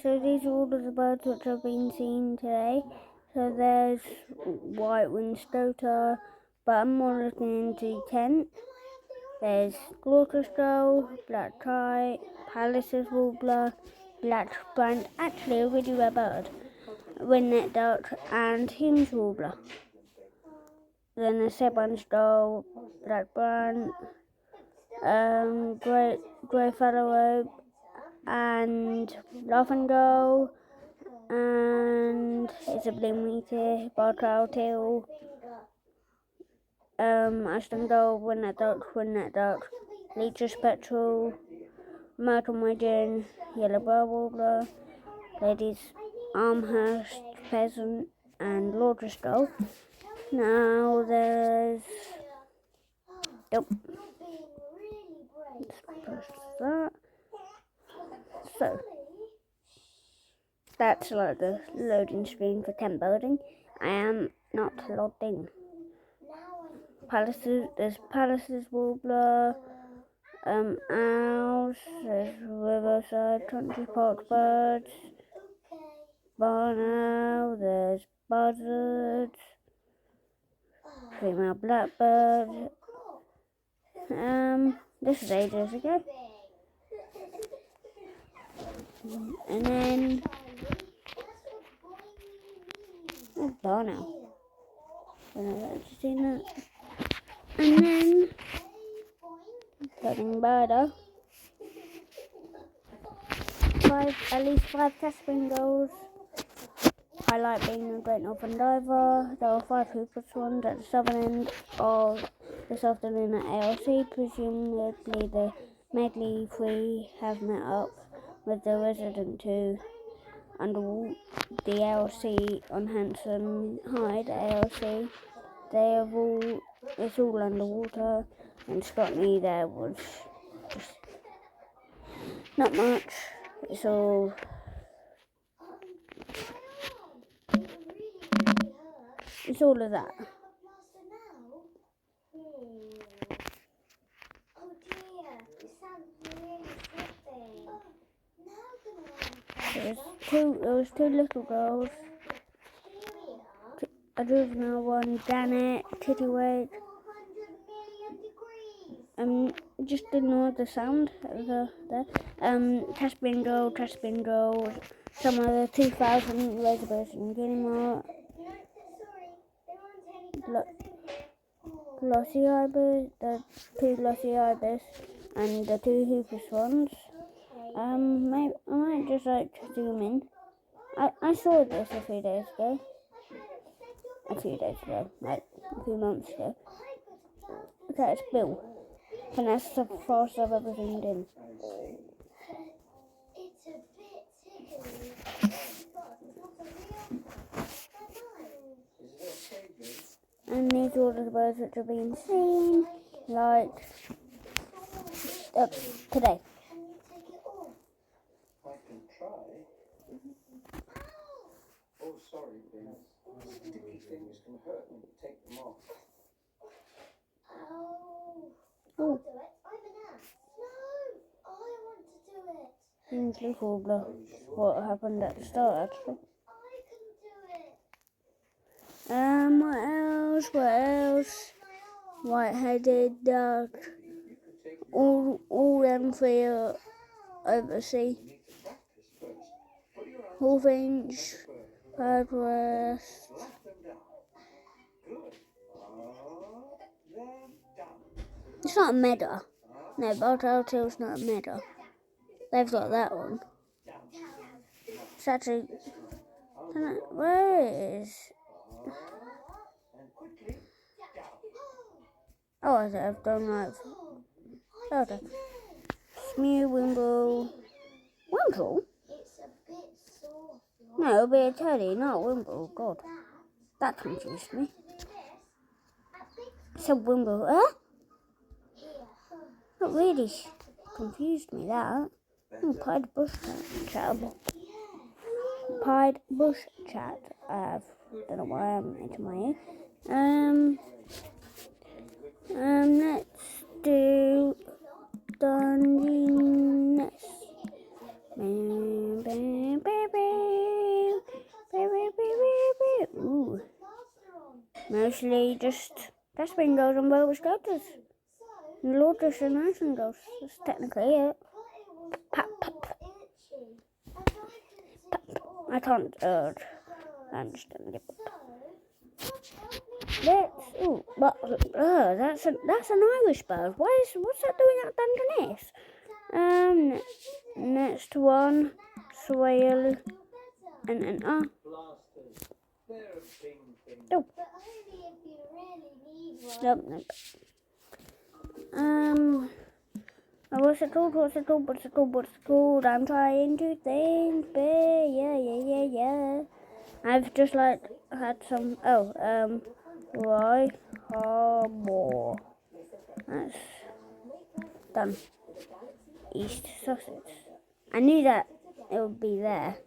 so these are all of the birds which have been seen today. So there's white-winged stoter, but I'm more looking into Kent. There's Gloucester, black kite, Pallis's warbler, black brant, actually a really rare bird, ring-necked duck, and Hume's warbler. Then there's Sebon stole, black brant, grey phalarope, and laughing gull, and it's a blue meteor, bartail teal, Ashton gull, ring-necked duck, Leech's petrel, myrtle widgeon, yellow bar warbler, Lady's Amherst pheasant, and Lord's gull. Now there's let's press that. So that's like the loading screen for Kent building. I am not logged in. There's Pallis's warbler, owls, there's riverside country park birds, barn owl, there's buzzards, female blackbird. This is ages ago. And then barn owl. I don't know if you've seen that. And then turning birder. At least 5 test goals. I like being a Great Northern Diver. There were 5 Hooper swans at the southern end of this afternoon at ALC. Presumably the Medley 3 have met up with the Resident 2 under the ALC on Hanson Hyde ALC. It's all underwater, and Scotney there was just not much. It's all of that. There was 2 little girls, a juvenile one, Janet, Tittyweight. Just ignore the sound over there. Test bingo, some of the 2000 reservation Guinea glossy ibis, the 2 glossy ibis, and the 2 Hooper swans. I might just like to zoom in. I saw this a few days ago, like a few months ago. Okay, it's Bill. And that's the first I've ever zoomed in. And these are all the birds which are being seen, like today. I can try. Oh, sorry, Vince. Sticky things can hurt when you take them off. Oh. I'm an ass. No, I want to do it. Kingsley warbler. What happened at the start, actually. I can do it. What else? White-headed duck. All them 3 are overseas. Hawfinch, Birdwest. It's not a meadow. No, Bartail Teal's not a meadow. They've got that one. It's actually... Where is... Oh, I've done that. Okay. Smew, Wimble... Wimble? No, it'll be a teddy, not Wimble. God. That confused me. It's a Wimble. Huh? That really confused me, that. Pied bush chat. Pied bush chat. Don't know why I'm into my ear. Let's do Dungeon Nest. Mostly just flamingos and roller scooters. And lotus and icingos. That's technically it. Pop, pop. I can't understand it. Ooh, but that's an Irish bird. What's that doing up underneath? Next one, swale, and Blasters. They're a big thing. Oh. But only if you really need one. Nope. What's it called? I'm trying to think, but yeah. I've just had some. Roy Harbour. That's done. East Sussex. I knew that it would be there.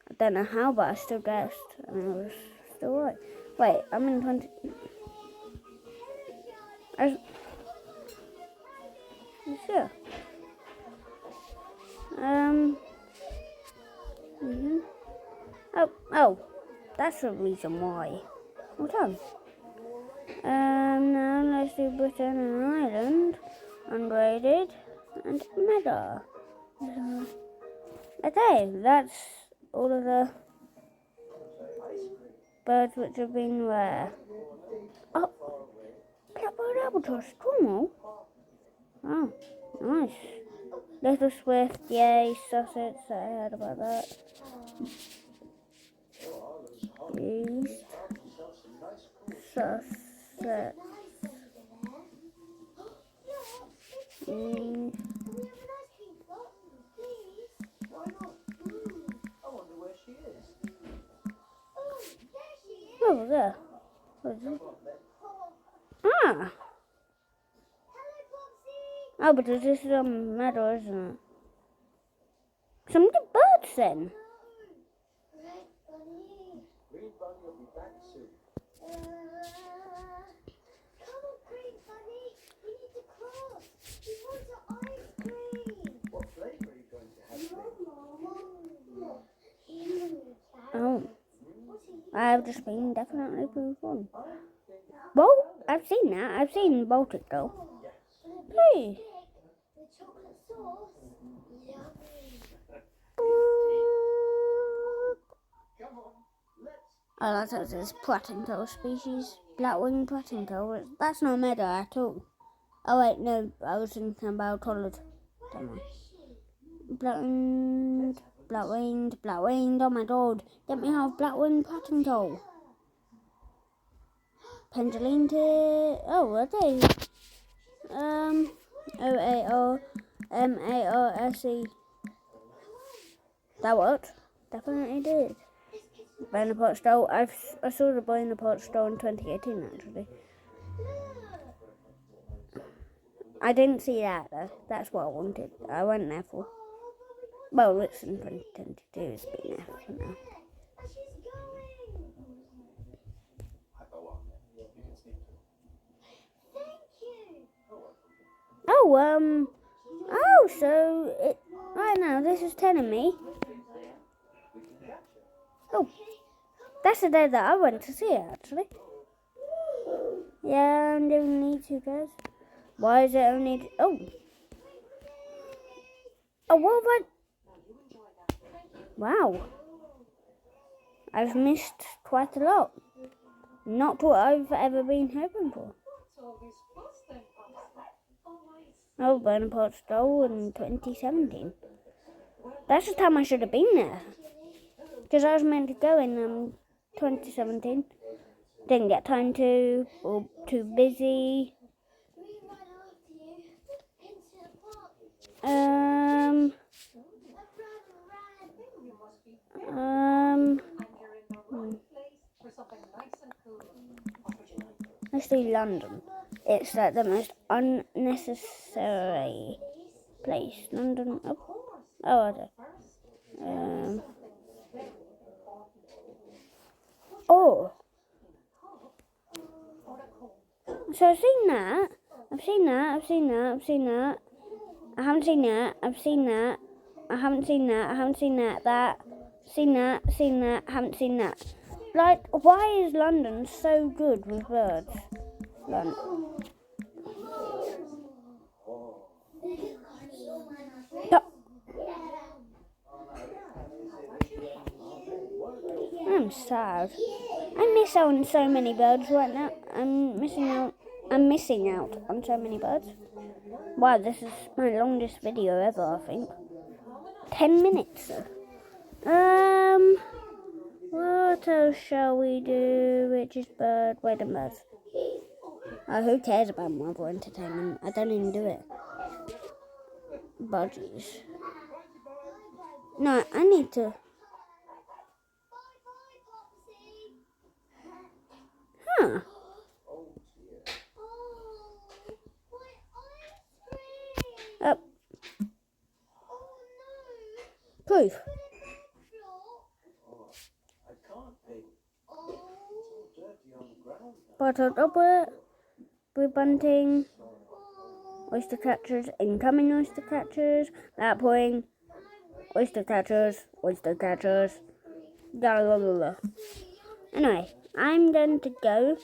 I don't know how, but I still guessed, and I was still right. Wait, I'm in 20. Sure. Oh, that's the reason why. Hold on. Now let's do Britain and Ireland, ungraded, and Mega. Okay, that's all of the birds which have been rare. Oh, blackbird albatross, Cornwall. Oh, nice. Little Swift, yay, Sussex, I heard about that. East Sussex. Oh, there. What is it? Ah! Oh, but this is a meadow, isn't it? Some of the birds then. Green Bunny will be back soon. Come on, Green Bunny. We need to cross. We want your ice cream. What flavour are you going to have? Oh. I've just been definitely proved wrong. Well, I've seen that. I've seen Baltic though. Hey. The chocolate sauce. Yummy. Oh, that's this Pratinco species. Black-winged Pratinco. That's not meadow at all. Oh wait, no. I was thinking about collared. Don't know. Black-winged. Oh my god. Let me have black-winged Pratinco. Pendulum. Oh, what are they? OARMARSE. That worked. Definitely did. Bonaparte Stoll. I saw the Bonaparte Stoll in 2018 actually. I didn't see that though. That's what I wanted. I went there for. Well, it's in 2022. It's been there for now. So it right now this is telling me. Oh, that's the day that I went to see it actually. Yeah, I'm doing need to guys. Why is it only? Oh, what have I? Wow, I've missed quite a lot. Not what I've ever been hoping for. Oh, Bonaparte Stoll in 2017. That's the time I should have been there. Because I was meant to go in 2017. Didn't get time to, or too busy. Let's do London. It's like the most unnecessary place. London. Oh, I don't. So I've seen that. I haven't seen that. I haven't seen that. I haven't seen that. I haven't seen that. Like, why is London so good with birds? I'm sad. I miss out on so many birds right now. I'm missing out on so many birds. Wow, this is my longest video ever, I think. 10 minutes. What else shall we do? Which is bird? Wait a minute. Who cares about Marvel Entertainment? I don't even do it. Budgies. No, I need to. Huh. Up. Proof. Bottle double. Blue bunting. Oyster catchers. Incoming oyster catchers. That point. Oyster catchers. Oyster catchers. La la la la. Anyway, I'm going to go.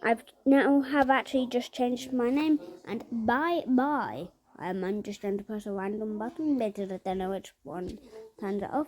I've now have actually just changed my name, and bye. I'm just going to press a random button because I don't know which one turns it off.